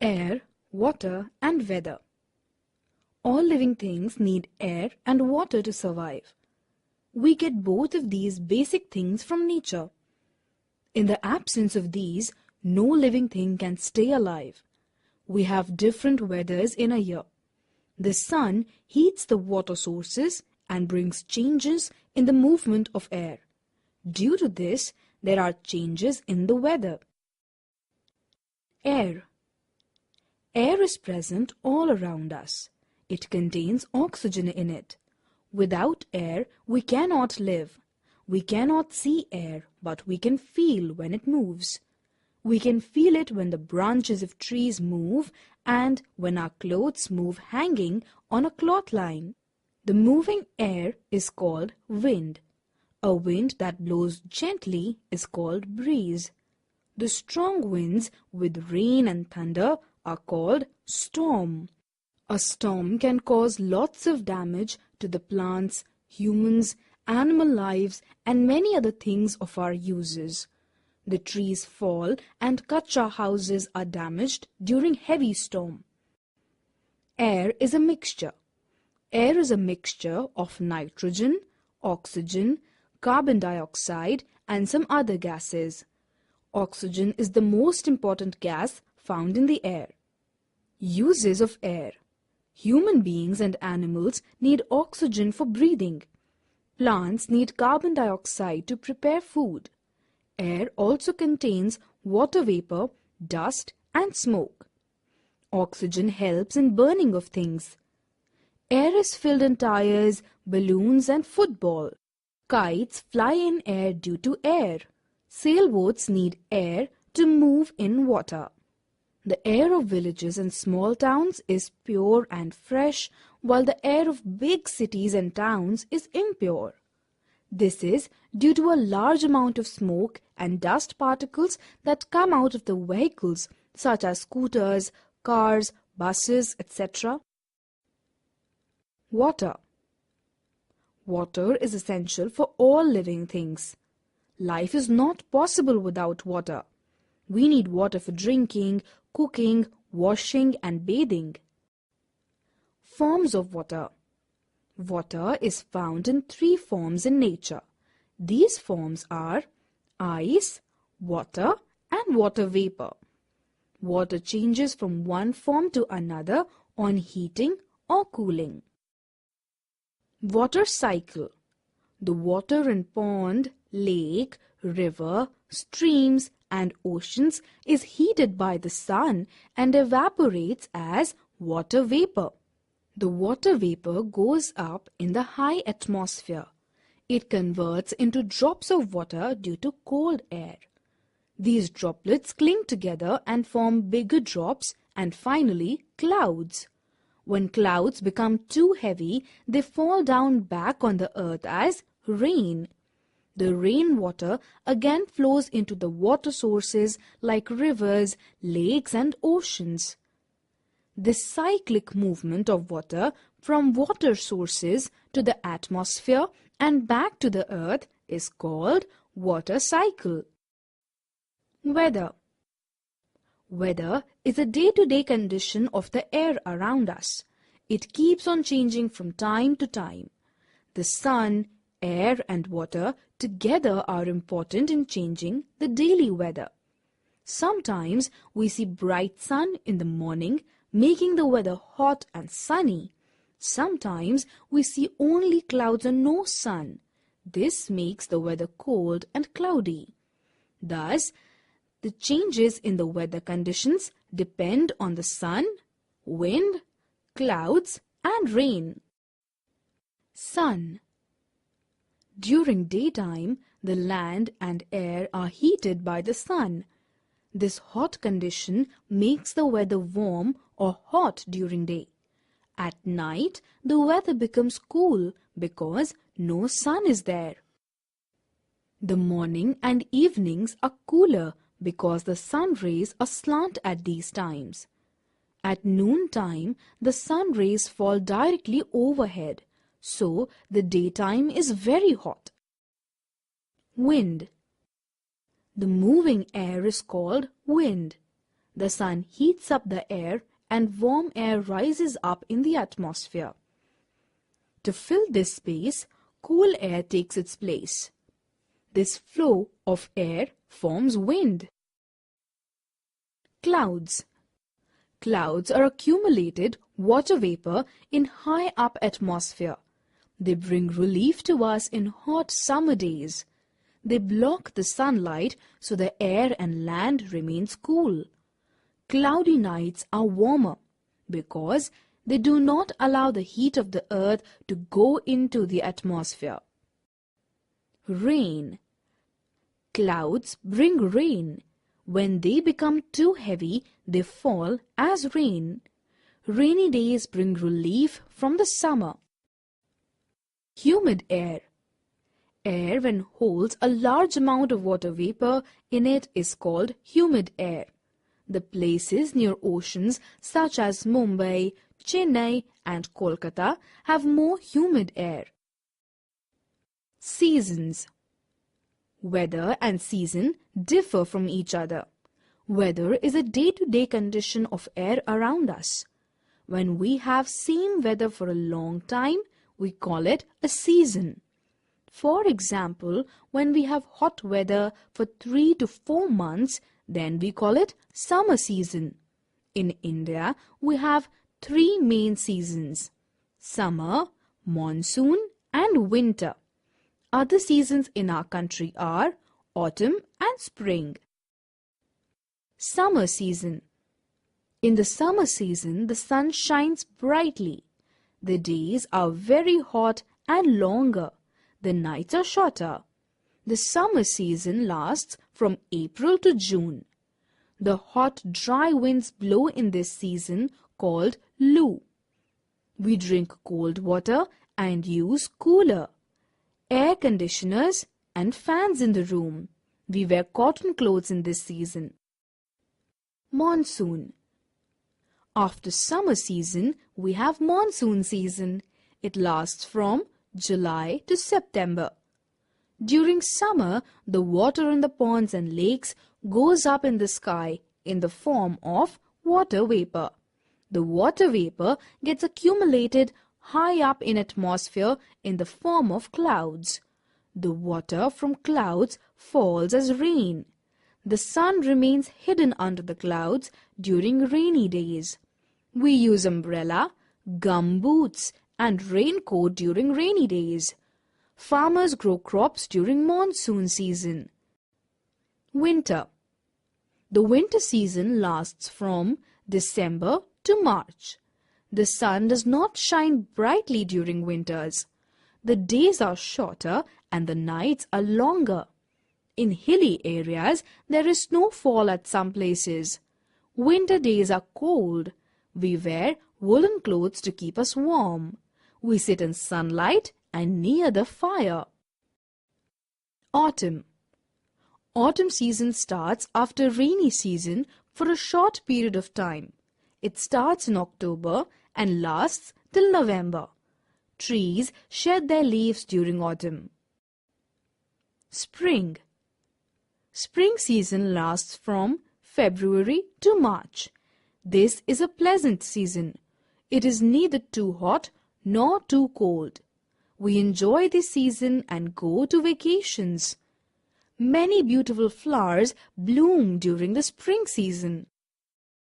Air, water and weather. All living things need air and water to survive. We get both of these basic things from nature. In the absence of these, no living thing can stay alive. We have different weathers in a year. The sun heats the water sources and brings changes in the movement of air. Due to this, there are changes in the weather. Air. Air is present all around us. It contains oxygen in it. Without air, we cannot live. We cannot see air, but we can feel when it moves. We can feel it when the branches of trees move and when our clothes move hanging on a cloth line. The moving air is called wind. A wind that blows gently is called breeze. The strong winds with rain and thunder are called storm. A storm can cause lots of damage to the plants, humans, animal lives and many other things of our uses. The trees fall and kacha houses are damaged during heavy storm. Air is a mixture. Air is a mixture of nitrogen, oxygen, carbon dioxide and some other gases. Oxygen is the most important gas found in the air. Uses of air. Human beings and animals need oxygen for breathing. Plants need carbon dioxide to prepare food. Air also contains water vapor, dust and smoke. Oxygen helps in burning of things. Air is filled in tires, balloons and football. Kites fly in air due to air. Sailboats need air to move in water. The air of villages and small towns is pure and fresh, while the air of big cities and towns is impure. This is due to a large amount of smoke and dust particles that come out of the vehicles such as scooters, cars, buses, etc. Water. Water is essential for all living things. Life is not possible without water. We need water for drinking, cooking, washing and bathing. Forms of water. Water is found in 3 forms in nature. These forms are ice, water and water vapor. Water changes from one form to another on heating or cooling. Water cycle. The water in pond, lake, river, streams and oceans is heated by the sun and evaporates as water vapor. The water vapor goes up in the high atmosphere. It converts into drops of water due to cold air. These droplets cling together and form bigger drops and finally clouds. When clouds become too heavy, they fall down back on the earth as rain. The rainwater again flows into the water sources like rivers, lakes and oceans. This cyclic movement of water from water sources to the atmosphere and back to the earth is called water cycle. Weather. Weather is a day-to-day condition of the air around us. It keeps on changing from time to time. The sun, air and water together are important in changing the daily weather. Sometimes we see bright sun in the morning, making the weather hot and sunny. Sometimes we see only clouds and no sun. This makes the weather cold and cloudy. Thus, the changes in the weather conditions depend on the sun, wind, clouds and rain. Sun. During daytime, the land and air are heated by the sun. This hot condition makes the weather warm or hot during day. At night, the weather becomes cool because no sun is there. The morning and evenings are cooler because the sun rays are slant at these times. At noon time, the sun rays fall directly overhead, so the daytime is very hot. Wind. The moving air is called wind. The sun heats up the air and warm air rises up in the atmosphere. To fill this space, cool air takes its place. This flow of air forms wind. Clouds. Clouds are accumulated water vapor in high up atmosphere. They bring relief to us in hot summer days. They block the sunlight so the air and land remains cool. Cloudy nights are warmer because they do not allow the heat of the earth to go into the atmosphere. Rain. Clouds bring rain. When they become too heavy, they fall as rain. Rainy days bring relief from the summer. Humid air. Air when holds a large amount of water vapor in it is called humid air. The places near oceans such as Mumbai, Chennai and Kolkata have more humid air. Seasons. Weather and season differ from each other. Weather is a day-to-day condition of air around us. When we have same weather for a long time, we call it a season. For example, when we have hot weather for 3 to 4 months, then we call it summer season. In India, we have 3 main seasons: summer, monsoon and winter. Other seasons in our country are autumn and spring. Summer season. In the summer season, the sun shines brightly. The days are very hot and longer. The nights are shorter. The summer season lasts from April to June. The hot, dry winds blow in this season called loo. We drink cold water and use cooler, air conditioners and fans in the room. We wear cotton clothes in this season. Monsoon. After summer season, we have monsoon season. It lasts from July to September. During summer, the water in the ponds and lakes goes up in the sky in the form of water vapor. The water vapor gets accumulated high up in atmosphere in the form of clouds. The water from clouds falls as rain. The sun remains hidden under the clouds during rainy days. We use umbrella, gum boots and raincoat during rainy days. Farmers grow crops during monsoon season. Winter. The winter season lasts from December to March. The sun does not shine brightly during winters. The days are shorter and the nights are longer. In hilly areas, there is snowfall at some places. Winter days are cold. We wear woolen clothes to keep us warm. We sit in sunlight and near the fire. Autumn. Autumn season starts after rainy season for a short period of time. It starts in October and lasts till November. Trees shed their leaves during autumn. Spring. Spring season lasts from February to March. This is a pleasant season. It is neither too hot nor too cold. We enjoy this season and go to vacations. Many beautiful flowers bloom during the spring season.